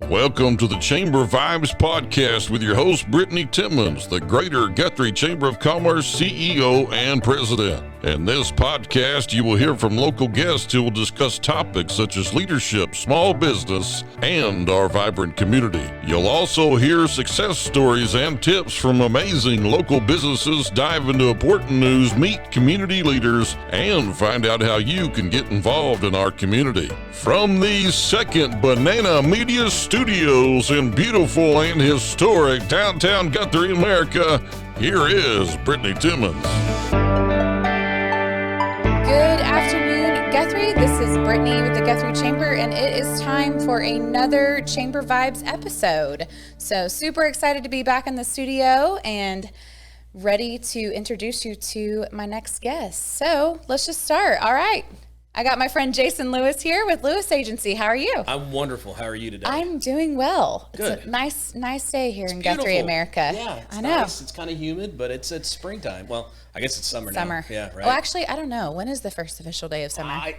Welcome to the Chamber Vibes podcast with your host, Brittany Timmons, the Greater Guthrie Chamber of Commerce CEO and President. In this podcast, you will hear from local guests who will discuss topics such as leadership, small business, and our vibrant community. You'll also hear success stories and tips from amazing local businesses, dive into important news, meet community leaders, and find out how you can get involved in our community. From the Second Banana Media Studios in beautiful and historic downtown Guthrie, America, here is Brittany Timmons. Good afternoon, Guthrie. This is Brittany with the Guthrie Chamber, and it is time for another Chamber Vibes episode. So super excited to be back in the studio and ready to introduce you to my next guest. So let's just start. All right. I got my friend Jason Lewis here with Lewis Agency. How are you? I'm wonderful. How are you today? I'm doing well. Good. It's a nice day here in beautiful. Guthrie, America. Yeah, I know. Nice. It's kind of humid, but it's springtime. Well, I guess it's summer now. Yeah, right. Well, actually, I don't know. When is the first official day of summer? I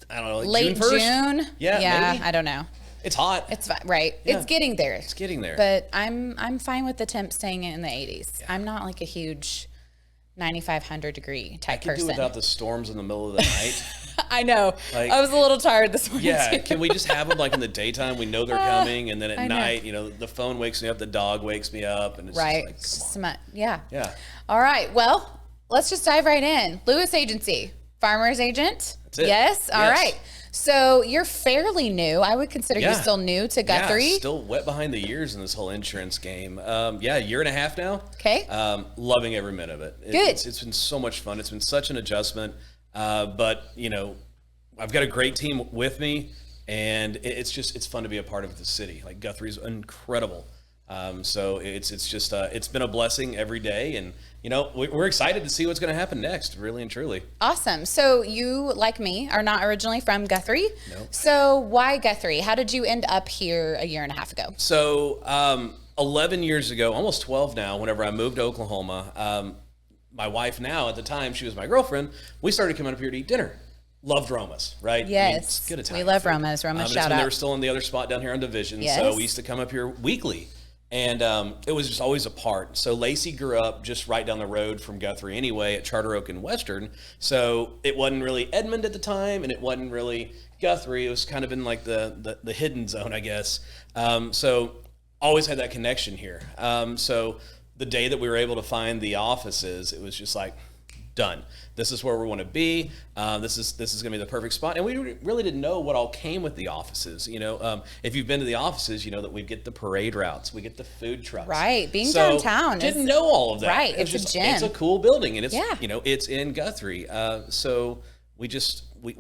don't know. Like Late June 1st? June? Yeah, maybe. I don't know. It's hot. It's right. Yeah. It's getting there. It's getting there. But I'm fine with the temp staying in the 80s. Yeah. I'm not like a huge 9,500 degree type person. I can do without the storms in the middle of the night. I know. Like, I was a little tired this morning. Yeah. too. Can we just have them like in the daytime? We know they're coming, and then at I know. night, the phone wakes me up, the dog wakes me up, and it's Right. just like, come on. Yeah. Yeah. All right. Well, let's just dive right in. Lewis Agency, farmer's agent. That's it. Yes. All Yes. right. So you're fairly new. I would consider you Yeah. still new to Guthrie. Yeah, still wet behind the ears in this whole insurance game. A year and a half now. Okay. Loving every minute of it. Good. It's been so much fun. It's been such an adjustment. But I've got a great team with me, and it's fun to be a part of the city. Like Guthrie's incredible. So it's been a blessing every day, and we're excited to see what's going to happen next, really and truly. Awesome. So you, like me, are not originally from Guthrie. No. So why Guthrie? How did you end up here a year and a half ago? So 11 years ago, almost 12 now, whenever I moved to Oklahoma, my wife now, at the time, she was my girlfriend, we started coming up here to eat dinner. Loved Roma's, right? Yes. Good Italian We love food. Roma's. Roma's shout when out. they were still in the other spot down here on Division, Yes. so we used to come up here weekly. And it was just always a part. So Lacey grew up just right down the road from Guthrie anyway at Charter Oak and Western. So it wasn't really Edmond at the time, and it wasn't really Guthrie. It was kind of in like the hidden zone, I guess. So always had that connection here. So the day that we were able to find the offices, it was just like, done. This is where we want to be. This is going to be the perfect spot. And we really didn't know what all came with the offices. If you've been to the offices, you know that we get the parade routes, we get the food trucks. Right. Being So, downtown. Didn't know all of that. Right. It's It's a gym. It's a cool building, and it's Yeah. it's in Guthrie. So we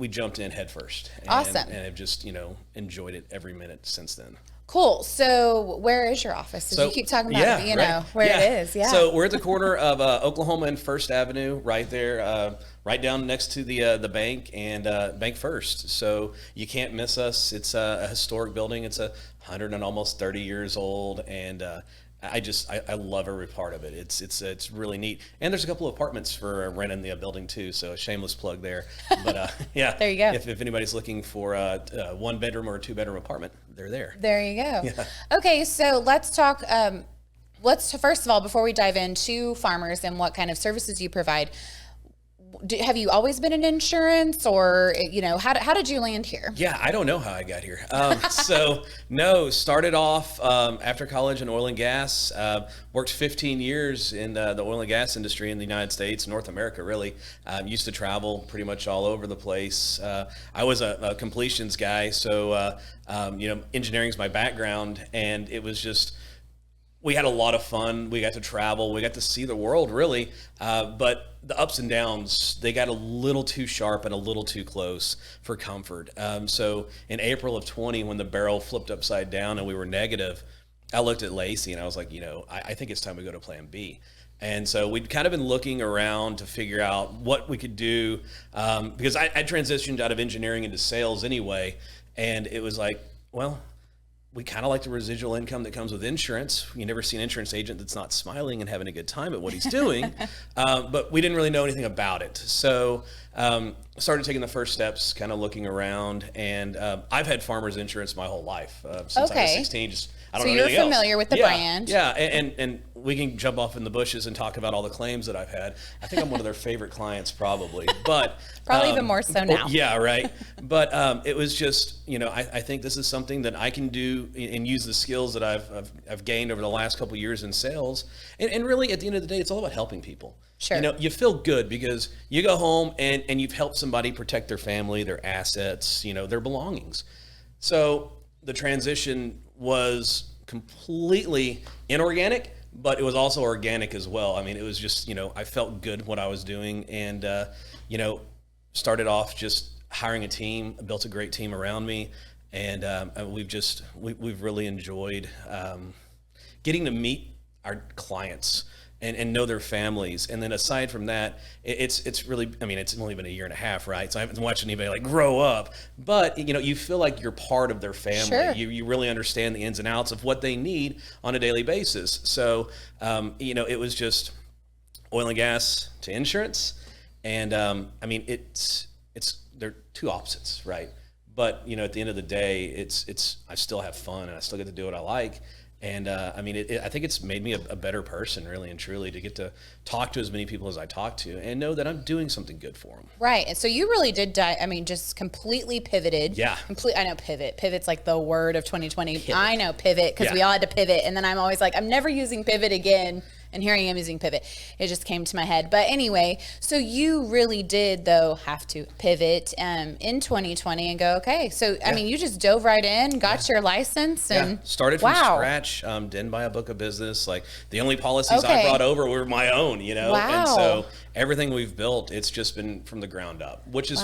jumped in head first. And, Awesome. And have just enjoyed it every minute since then. Cool. So where is your office? Did you keep talking about where Yeah. it is? Yeah. So we're at the corner of Oklahoma and First Avenue, right there, right down next to the bank and Bank First. So you can't miss us. It's a historic building. It's 100 and almost 30 years old, and I love every part of it. It's really neat. And there's a couple of apartments for rent in the building too. So a shameless plug there. But yeah, There you go. If anybody's looking for a 1-bedroom or a 2-bedroom apartment, they're there. There you go. Yeah. Okay, so let's talk. First of all, before we dive into farmers and what kind of services you provide, have you always been in insurance, or how did you land here? Yeah, I don't know how I got here. Started off after college in oil and gas. Worked 15 years in the oil and gas industry in the United States, North America, really. Used to travel pretty much all over the place. I was a completions guy, so engineering's my background, and it was just. We had a lot of fun. We got to travel. We got to see the world, really. But the ups and downs, they got a little too sharp and a little too close for comfort. So in April of 20, when the barrel flipped upside down and we were negative, I looked at Lacey and I was like, I think it's time we go to plan B. And so we'd kind of been looking around to figure out what we could do, because I transitioned out of engineering into sales anyway. And it was like, well, we kind of like the residual income that comes with insurance. You never see an insurance agent that's not smiling and having a good time at what he's doing. But we didn't really know anything about it. So started taking the first steps, kind of looking around. And I've had farmers insurance my whole life since I was 16. I don't know anything else. So you're familiar with the brand. Yeah, and we can jump off in the bushes and talk about all the claims that I've had. I think I'm one of their favorite clients probably. But probably even more so now. Yeah, right. But it was just, I think this is something that I can do and use the skills that I've gained over the last couple of years in sales. And really, at the end of the day, it's all about helping people. Sure. You feel good because you go home and you've helped somebody protect their family, their assets, their belongings. So the transition was completely inorganic, but it was also organic as well. I mean, it was just, I felt good what I was doing, and, started off just hiring a team, built a great team around me. And we've really enjoyed getting to meet our clients and know their families. And then aside from that, it's really, it's only been a year and a half, right? So I haven't watched anybody like grow up, but you feel like you're part of their family. Sure. You really understand the ins and outs of what they need on a daily basis. So, it was just oil and gas to insurance. And, they're two opposites, right? But, at the end of the day, I still have fun and I still get to do what I like. And I think it's made me a better person, really and truly, to get to talk to as many people as I talk to and know that I'm doing something good for them. Right. And so you really did, just completely pivoted. Yeah. I know pivot. Pivot's like the word of 2020. Pivot. I know pivot because we all had to pivot. And then I'm always like, I'm never using pivot again. And here I am using pivot. It just came to my head. But anyway, so you really did, though, have to pivot in 2020 and go, okay. So, you just dove right in, got your license. And started from scratch, didn't buy a book of business. Like, the only policies I brought over were my own, Wow. And so everything we've built, it's just been from the ground up, which is,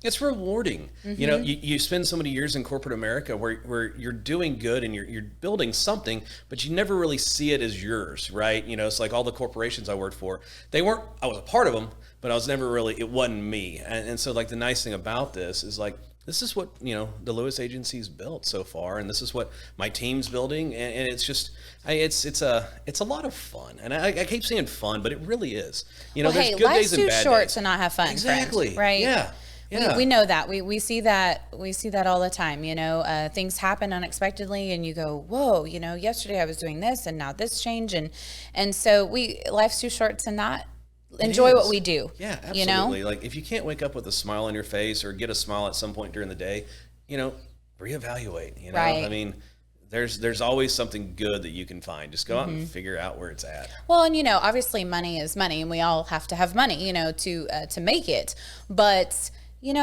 it's rewarding. Mm-hmm. You spend so many years in corporate America where you're doing good and you're building something, but you never really see it as yours, right? It's like all the corporations I worked for, I was a part of them, but I was never really, it wasn't me. And so like the nice thing about this is like, this is what, the Lewis Agency's built so far. And this is what my team's building. And it's just, it's a lot of fun. And I keep saying fun, but it really is. There's good days and bad days. Life's too short to not have fun. Exactly. Friend, right? Yeah. Yeah. We know that. We see that. We see that all the time. Things happen unexpectedly, and you go, "Whoa!" Yesterday I was doing this, and now this changed, and so life's too short to not enjoy what we do. Yeah, absolutely. Like if you can't wake up with a smile on your face or get a smile at some point during the day, reevaluate. Right. There's always something good that you can find. Just go out and figure out where it's at. Well, and obviously money is money, and we all have to have money, to make it, but.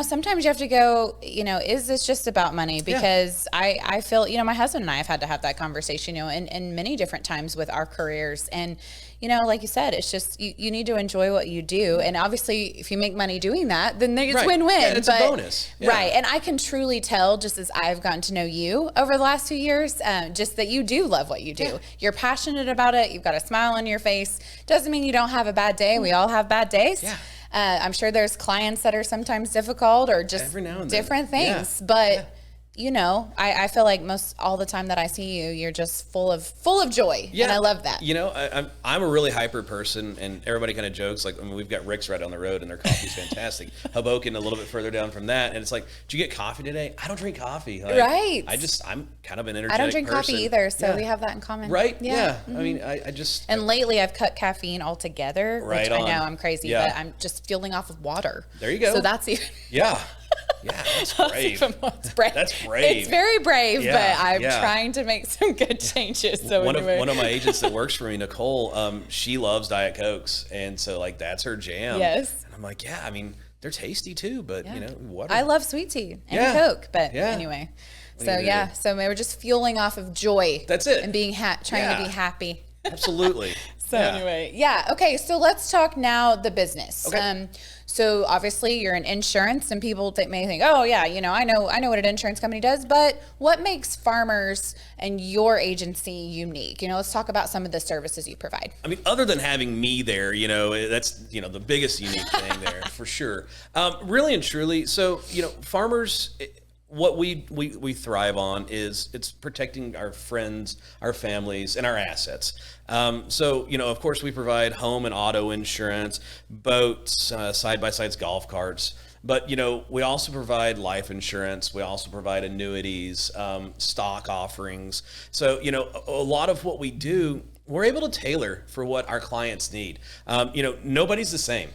Sometimes you have to go, is this just about money? Because I feel, my husband and I have had to have that conversation, in many different times with our careers. And, like you said, it's just, you need to enjoy what you do. And obviously, if you make money doing that, then it's win-win. Yeah, it's a bonus. Yeah. Right. And I can truly tell, just as I've gotten to know you over the last 2 years, just that you do love what you do. Yeah. You're passionate about it. You've got a smile on your face. Doesn't mean you don't have a bad day. We all have bad days. Yeah. I'm sure there's clients that are sometimes difficult or just every now and different things, but I feel like all the time that I see you, you're just full of joy, and I love that. I'm a really hyper person, and everybody kind of jokes like, we've got Rick's right down the road, and their coffee's fantastic. Hoboken a little bit further down from that, and it's like, did you get coffee today? I don't drink coffee. Like, right. I'm kind of an energetic person. I don't drink coffee either, so we have that in common. Right? Yeah. Mm-hmm. And lately I've cut caffeine altogether, which I know I'm crazy, but I'm just fueling off of water. There you go. So that's even. Yeah. Yeah, that's brave. That's brave. That's brave. It's very brave, but I'm trying to make some good changes. So one of my agents that works for me, Nicole, she loves Diet Cokes, and so like that's her jam. Yes. And I'm like, they're tasty too, but water. I love sweet tea and Coke, but anyway. So so we were just fueling off of joy. That's it. And being trying to be happy. Absolutely. So anyway, okay. So let's talk now the business. Okay. So obviously you're in insurance, and people may think, oh yeah, I know what an insurance company does, but what makes Farmers and your agency unique? Let's talk about some of the services you provide. Other than having me there, that's, the biggest unique thing there for sure. Really and truly. So, Farmers, what we thrive on is it's protecting our friends, our families, and our assets. So, of course, we provide home and auto insurance, boats, side-by-sides, golf carts. But, we also provide life insurance. We also provide annuities, stock offerings. So, a lot of what we do, we're able to tailor for what our clients need. Nobody's the same.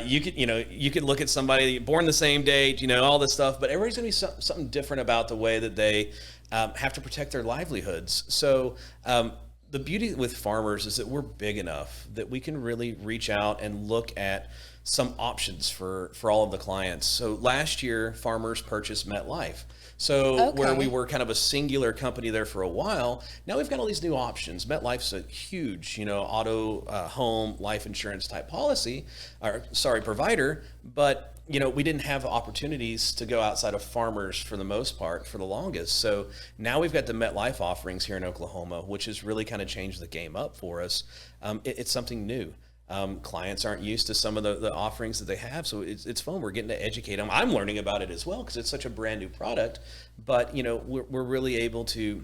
You could look at somebody born the same date, all this stuff, but everybody's going to be something different about the way that they have to protect their livelihoods. So the beauty with farmers is that we're big enough that we can really reach out and look at some options for all of the clients. So last year, farmers purchased MetLife. So where we were kind of a singular company there for a while, now we've got all these new options. MetLife's a huge, auto, home, life insurance type provider, but we didn't have opportunities to go outside of farmers for the most part for the longest. So now we've got the MetLife offerings here in Oklahoma, which has really kind of changed the game up for us. It's something new. Clients aren't used to some of the offerings that they have, so it's fun. We're getting to educate them. I'm learning about it as well because it's such a brand new product, but we're really able to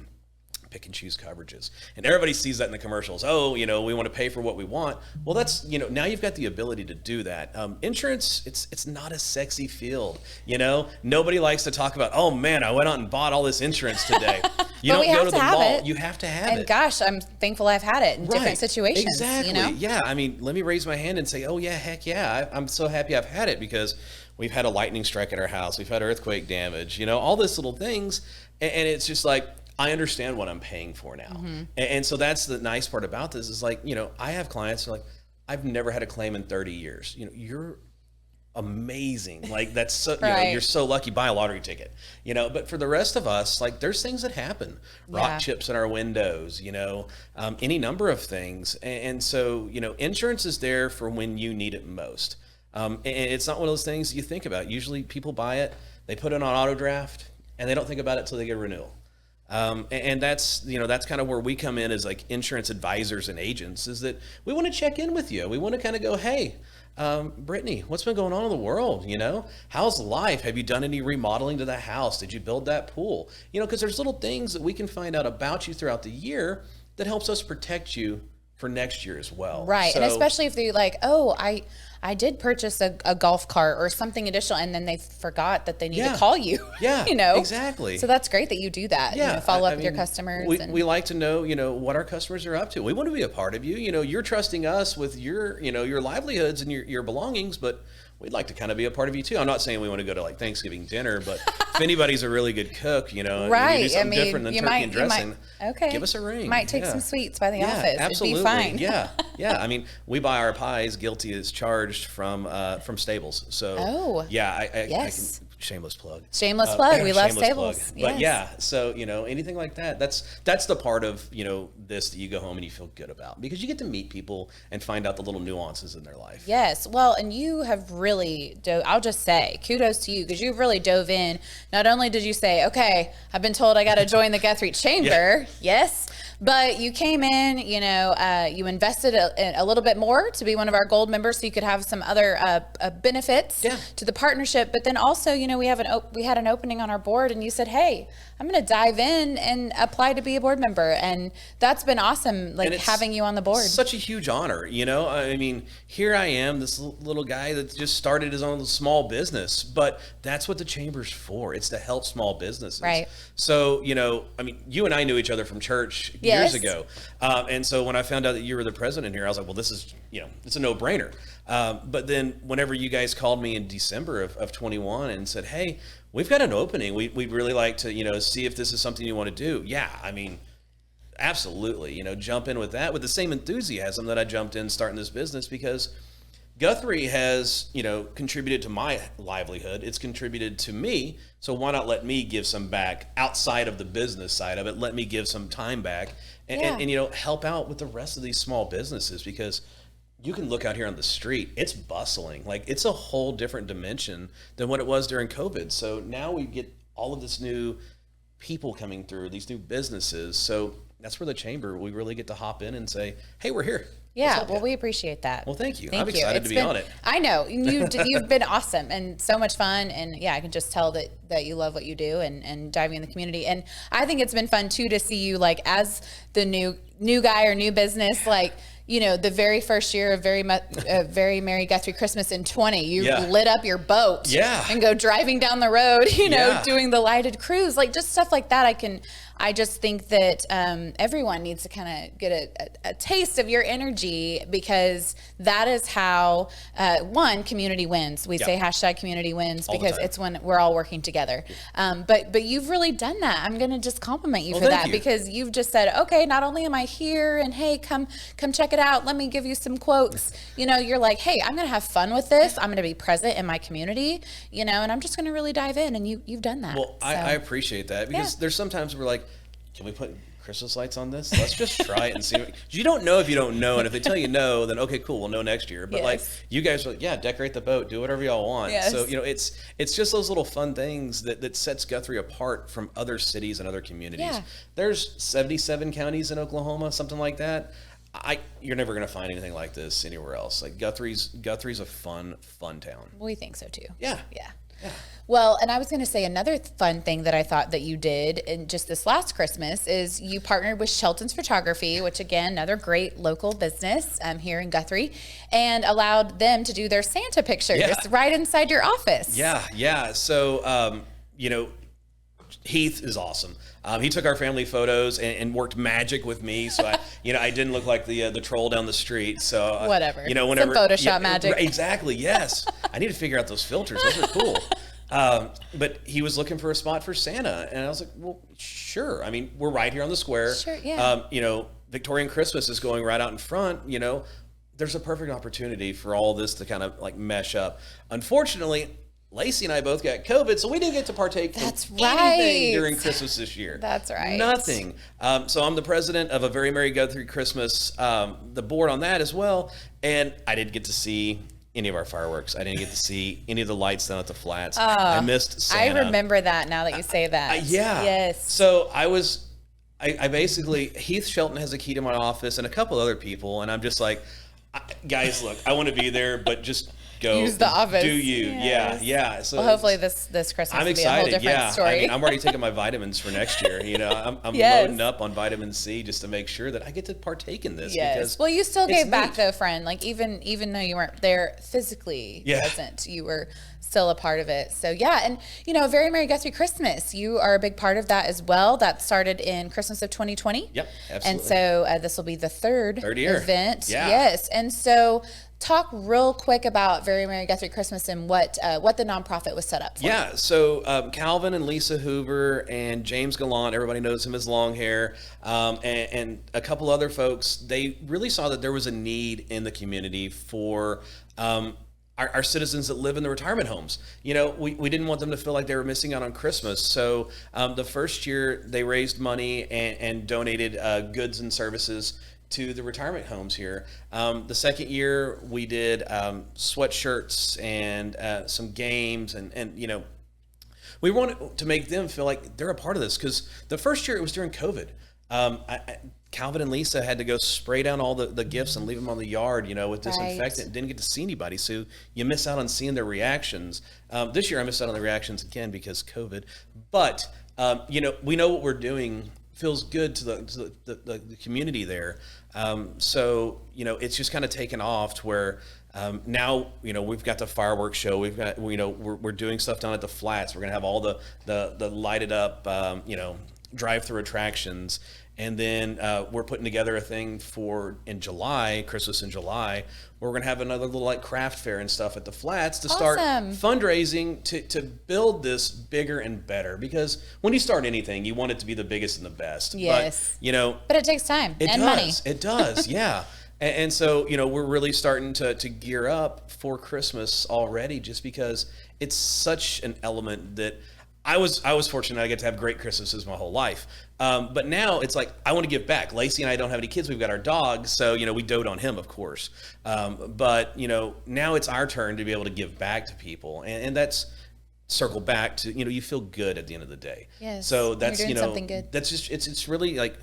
pick and choose coverages. And everybody sees that in the commercials. Oh, we want to pay for what we want. Well, that's, now you've got the ability to do that. Insurance, it's not a sexy field. Nobody likes to talk about, oh man, I went out and bought all this insurance today. You don't go to the mall. You have to have it. And gosh, I'm thankful I've had it in different situations. Exactly. Yeah. I mean, let me raise my hand and say, oh yeah, heck yeah. I'm so happy I've had it because we've had a lightning strike at our house. We've had earthquake damage, all these little things. And it's just like, I understand what I'm paying for now. Mm-hmm. And so that's the nice part about this is like, I have clients who are like, I've never had a claim in 30 years. You're amazing. Like that's so, right. You're so lucky, buy a lottery ticket, but for the rest of us, like there's things that happen, rock chips in our windows, any number of things. And so, insurance is there for when you need it most. And it's not one of those things you think about. Usually people buy it, they put it on auto draft and they don't think about it till they get a renewal. And that's, that's kind of where we come in as like insurance advisors and agents is that we want to check in with you. We want to kind of go, hey, Brittany, what's been going on in the world? How's life? Have you done any remodeling to the house? Did you build that pool? Because there's little things that we can find out about you throughout the year that helps us protect you for next year as well. Right. So, and especially if they're like, oh, I did purchase a golf cart or something additional, and then they forgot that they need to call you. Yeah, exactly. So that's great that you do that. Yeah, follow up with your customers. We like to know, what our customers are up to. We want to be a part of you. You're trusting us with your, your livelihoods and your belongings, but we'd like to kind of be a part of you too. I'm not saying we want to go to like Thanksgiving dinner, but if anybody's a really good cook, right. And you do something different than turkey and dressing, give us a ring. Might take some sweets by the office. Absolutely. It'd be fine. Yeah. I mean, we buy our pies guilty as charged from Stables. So I can shameless plug. Shameless plug. We love Stables. Plug. But so anything like that. That's the part of this that you go home and you feel good about because you get to meet people and find out the little nuances in their life. Yes. Well, and you have really I'll just say kudos to you because you've really dove in. Not only did you say, okay, I've been told I got to join the Guthrie Chamber. Yes. But you came in, you invested a little bit more to be one of our gold members so you could have some other benefits to the partnership. But then also, we had an opening on our board and you said, hey, I'm going to dive in and apply to be a board member. And that's been awesome, like having you on the board. Such a huge honor, I mean, here I am, this little guy that just started his own small business, but that's what the chamber's for. It's to help small businesses. Right. So, I mean, you and I knew each other from church years ago. And so when I found out that you were the president here, I was like, well, this is, it's a no-brainer. But then whenever you guys called me in December of 21 and said, hey, we've got an opening. We'd really like to, see if this is something you want to do. Yeah, I mean, absolutely. Jump in with that with the same enthusiasm that I jumped in starting this business because Guthrie has, contributed to my livelihood. It's contributed to me. So why not let me give some back outside of the business side of it? Let me give some time back and help out with the rest of these small businesses because you can look out here on the street. It's bustling. Like it's a whole different dimension than what it was during COVID. So now we get all of this new people coming through, these new businesses. So that's where the chamber, we really get to hop in and say, hey, we're here. Yeah, well, we appreciate that. Well, thank you. Thank I'm excited to be on it. I know you've been awesome and so much fun, and yeah, I can just tell that you love what you do and diving in the community. And I think it's been fun too to see you like as the new guy or new business, like, you know, the very first year of Very Merry Guthrie Christmas in 20, you lit up your boat and go driving down the road, you know, doing the lighted cruise, like just stuff like that. I just think that everyone needs to kind of get a taste of your energy, because that is how, one, community wins. We say hashtag community wins because it's when we're all working together. But you've really done that. I'm going to just compliment you for that, because you've just said, okay, not only am I here and hey, come check it out. Let me give you some quotes. You know, you're like, hey, I'm going to have fun with this. I'm going to be present in my community, you know, and I'm just going to really dive in. And you've done that. Well, so. I appreciate that, because there's sometimes we're like, can we put Christmas lights on this? Let's just try it and see. You don't know if you don't know. And if they tell you no, then okay, cool, we'll know next year. But like you guys are like, yeah, decorate the boat, do whatever y'all want. So, you know, it's just those little fun things that sets Guthrie apart from other cities and other communities. There's 77 counties in Oklahoma, something like that. You're never going to find anything like this anywhere else. Like Guthrie's a fun town. We think so too. Yeah. Well, and I was going to say another fun thing that I thought that you did in just this last Christmas is you partnered with Shelton's Photography, which again, another great local business here in Guthrie, and allowed them to do their Santa pictures right inside your office. Yeah. So, you know, Heath is awesome. He took our family photos and worked magic with me, so I didn't look like the troll down the street. So whatever, you know, whenever some Photoshop magic, exactly. Yes, I need to figure out those filters. Those are cool. But he was looking for a spot for Santa, and I was like, well, sure. I mean, we're right here on the square. Sure, yeah. You know, Victorian Christmas is going right out in front. You know, there's a perfect opportunity for all this to kind of like mesh up. Unfortunately, Lacey and I both got COVID, so we didn't get to partake in anything during Christmas this year. That's right. Nothing. So I'm the president of A Very Merry Guthrie Christmas, the board on that as well, and I didn't get to see any of our fireworks. I didn't get to see any of the lights down at the flats. I missed Santa. I remember that now that you say that. Yes. So I basically, Heath Shelton has a key to my office and a couple other people, and I'm just like, guys, look, I want to be there, but just go use the office. Do you? Yes. Yeah. So well, hopefully this Christmas I'm will excited. Be a whole different story. I mean, I'm already taking my vitamins for next year. You know, I'm loading up on vitamin C just to make sure that I get to partake in this. Yes. Because well, you still gave back though, friend. Like even though you weren't there physically present, you were still a part of it. So yeah, and you know, Very Merry Guthrie Christmas, you are a big part of that as well. That started in Christmas of 2020. Yep, absolutely. And so this will be the third year event. Yeah. Yes, and so talk real quick about Very Merry Guthrie Christmas and what the nonprofit was set up for. Yeah, so Calvin and Lisa Hoover and James Gallant, everybody knows him as Long Hair, and a couple other folks, they really saw that there was a need in the community for our citizens that live in the retirement homes. You know, we didn't want them to feel like they were missing out on Christmas. So the first year they raised money and donated goods and services to the retirement homes here. The second year we did sweatshirts and some games and you know, we wanted to make them feel like they're a part of this, because the first year it was during COVID. Calvin and Lisa had to go spray down all the gifts and leave them on the yard, you know, with disinfectant. Didn't get to see anybody, so you miss out on seeing their reactions. This year I missed out on the reactions again because COVID. But you know, we know what we're doing feels good to the community there. So you know, it's just kind of taken off to where now, you know, we've got the fireworks show. We've got, you know, we're doing stuff down at the flats. We're gonna have all the lighted up, you know, drive-through attractions. And then we're putting together a thing for Christmas in July, where we're gonna have another little like craft fair and stuff at the flats to start fundraising to build this bigger and better. Because when you start anything, you want it to be the biggest and the best. Yes. But, you know, but it takes time and money. It does. Yeah. And so, you know, we're really starting to gear up for Christmas already, just because it's such an element that I was fortunate I get to have great Christmases my whole life. But now it's like, I want to give back. Lacey and I don't have any kids. We've got our dog. So, you know, we dote on him, of course. But, you know, now it's our turn to be able to give back to people. And that's circle back to, you know, you feel good at the end of the day. Yes. So that's, you're doing you know, something good. that's just, it's really like,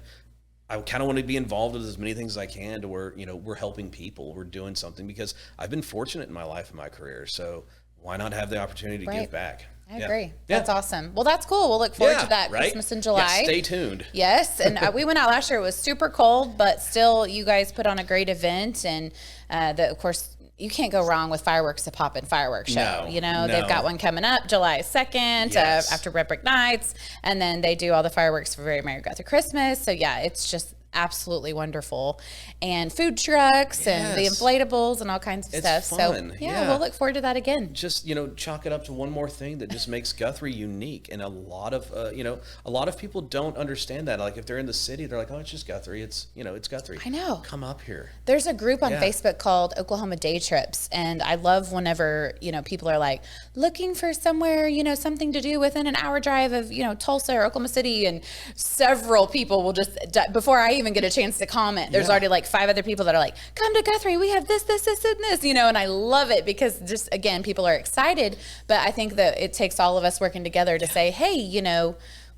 I kind of want to be involved with as many things as I can to where, we're helping people, we're doing something, because I've been fortunate in my life and my career. So why not have the opportunity to give back? I agree. That's awesome. Well, that's cool. We'll look forward to that Christmas in July. Yeah, stay tuned. Yes. And we went out last year. It was super cold, but still you guys put on a great event. And of course, you can't go wrong with fireworks to pop in fireworks show. They've got one coming up July 2nd after Red Brick Nights. And then they do all the fireworks for Very Merry Guthrie Christmas. So yeah, it's just absolutely wonderful. And food trucks and the inflatables and all kinds of stuff. Fun. So we'll look forward to that again. Just, chalk it up to one more thing that just makes Guthrie unique. And a lot of people don't understand that. Like if they're in the city, they're like, oh, it's just Guthrie. It's Guthrie. I know. Come up here. There's a group on Facebook called Oklahoma Day Trips. And I love whenever, people are like looking for somewhere, something to do within an hour drive of, Tulsa or Oklahoma City. And several people will just, before I even get a chance to comment, there's already like 5 other people that are like, come to Guthrie, we have this, and this, and I love it because just, again, people are excited, but I think that it takes all of us working together to say, hey,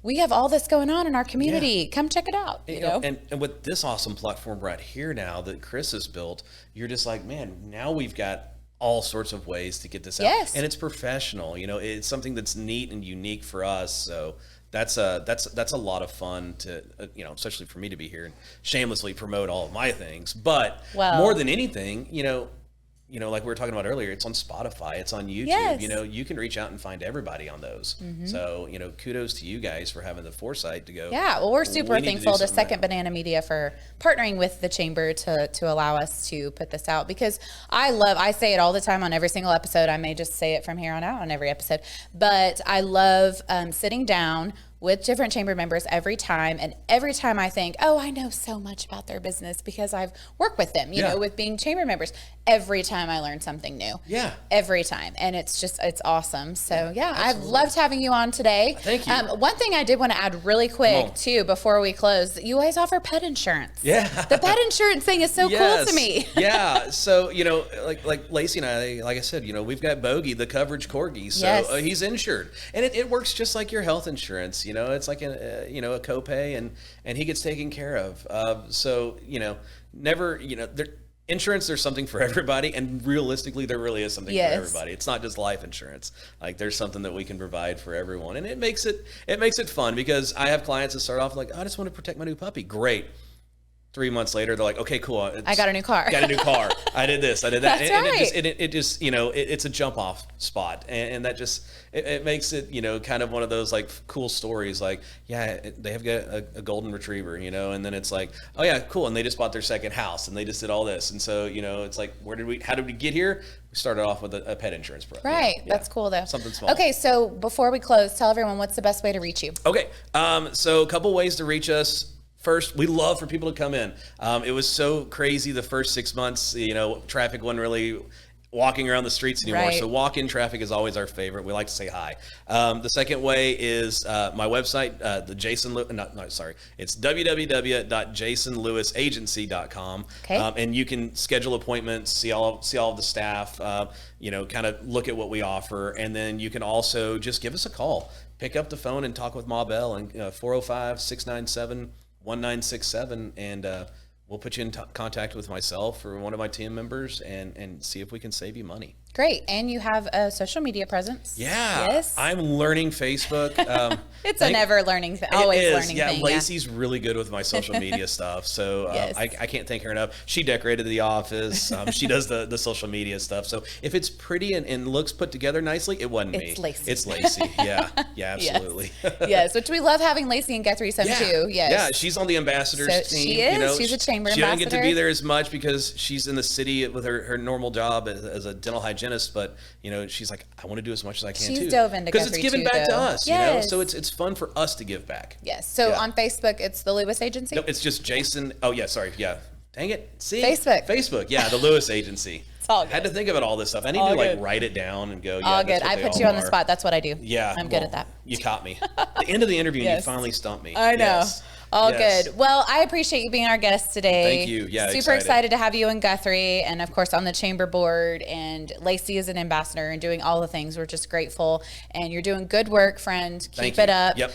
we have all this going on in our community. Come check it out. And with this awesome platform right here now that Chris has built, you're just like, man, now we've got all sorts of ways to get this out. Yes. And it's professional, it's something that's neat and unique for us. So that's a lot of fun to, especially for me to be here and shamelessly promote all of my things. But more than anything, like we were talking about earlier, it's on Spotify, it's on YouTube. Yes. You can reach out and find everybody on those. Mm-hmm. So, kudos to you guys for having the foresight to go. Yeah, well, we're super thankful to Second Banana Media for partnering with the Chamber to allow us to put this out, because I say it all the time on every single episode. I may just say it from here on out on every episode, but I love sitting down with different chamber members every time. And every time I think, oh, I know so much about their business because I've worked with them, with being chamber members. Every time I learn something new. Yeah. Every time. And it's awesome. So I've loved having you on today. Thank you. One thing I did want to add really quick too, before we close, you guys offer pet insurance. Yeah. The pet insurance thing is so cool to me. Yeah. So, like Lacey and I, like I said, we've got Bogey, the coverage corgi. So he's insured, and it works just like your health insurance. It's like a copay, and he gets taken care of. So, never, insurance, there's something for everybody, and realistically there really is something for everybody. It's not just life insurance. Like there's something that we can provide for everyone, and it makes it fun, because I have clients that start off like, I just want to protect my new puppy. Great. 3 months later, they're like, okay, cool. I got a new car. Got a new car. I did this. I did that. That's and right. it just it's a jump off spot. And that just, it makes it, kind of one of those like cool stories. Like, they have got a golden retriever, and then it's like, oh yeah, cool. And they just bought their second house and they just did all this. And so, it's like, how did we get here? We started off with a pet insurance program. Right. That's cool though. Something small. Okay. So before we close, tell everyone what's the best way to reach you. Okay. So a couple ways to reach us. First, we love for people to come in. It was so crazy the first 6 months, traffic wasn't really walking around the streets anymore. Right. So walk-in traffic is always our favorite. We like to say hi. The second way is my website, it's www.jasonlewisagency.com. Okay. And you can schedule appointments, see all of the staff, kind of look at what we offer. And then you can also just give us a call. Pick up the phone and talk with Ma Bell, and 405-697-1967, and we'll put you in contact with myself or one of my team members and see if we can save you money. Great. And you have a social media presence. Yeah. Yes. I'm learning Facebook. It's a never learning thing. Always learning thing. Lacey's really good with my social media stuff. So I can't thank her enough. She decorated the office. She does the social media stuff. So if it's pretty and looks put together nicely, it wasn't me. It's Lacey. It's Lacey. Yeah. Yeah, absolutely. Yes, which we love having Lacey and Guthrie some too. Yes. Yeah, she's on the ambassadors team. She is. She's a chamber ambassador. She doesn't get to be there as much because she's in the city with her normal job as a dental hygienist, but she's like, I want to do as much as I can too. She's dove into Guthrie because it's giving back to us, yes. So it's fun for us to give back. Yes. So on Facebook, it's the Lewis Agency. No, it's just Jason. Oh yeah, sorry. Yeah. Dang it. See? Facebook. Yeah, the Lewis Agency. It's all good. I had to think about all this stuff. I need to write it down and go. Yeah, all good. I put you on the spot. That's what I do. Yeah. I'm good at that. You caught me. The end of the interview, you finally stumped me. I know. Yes. All good. Well, I appreciate you being our guest today. Thank you. Yeah, super excited to have you in Guthrie, and of course on the chamber board. And Lacey is an ambassador and doing all the things. We're just grateful, and you're doing good work, friend. Keep it up. Yep.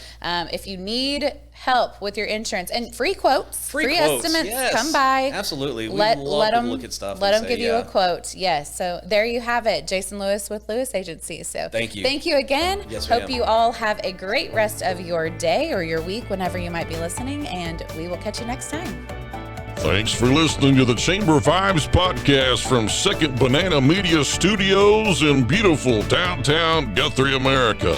If you need help with your insurance and free quotes, free quotes, estimates. yes. Come by. Absolutely. We Let love them to look at stuff. Let and them say, give you a quote. Yes. So there you have it. Jason Lewis with Lewis Agency. So Thank you. Thank you again. Yes, Hope ma'am. you all have a great rest of your day or your week whenever you might be listening, and we will catch you next time. Thanks for listening to the Chamber Vibes podcast from Second Banana Media Studios in beautiful downtown Guthrie, America.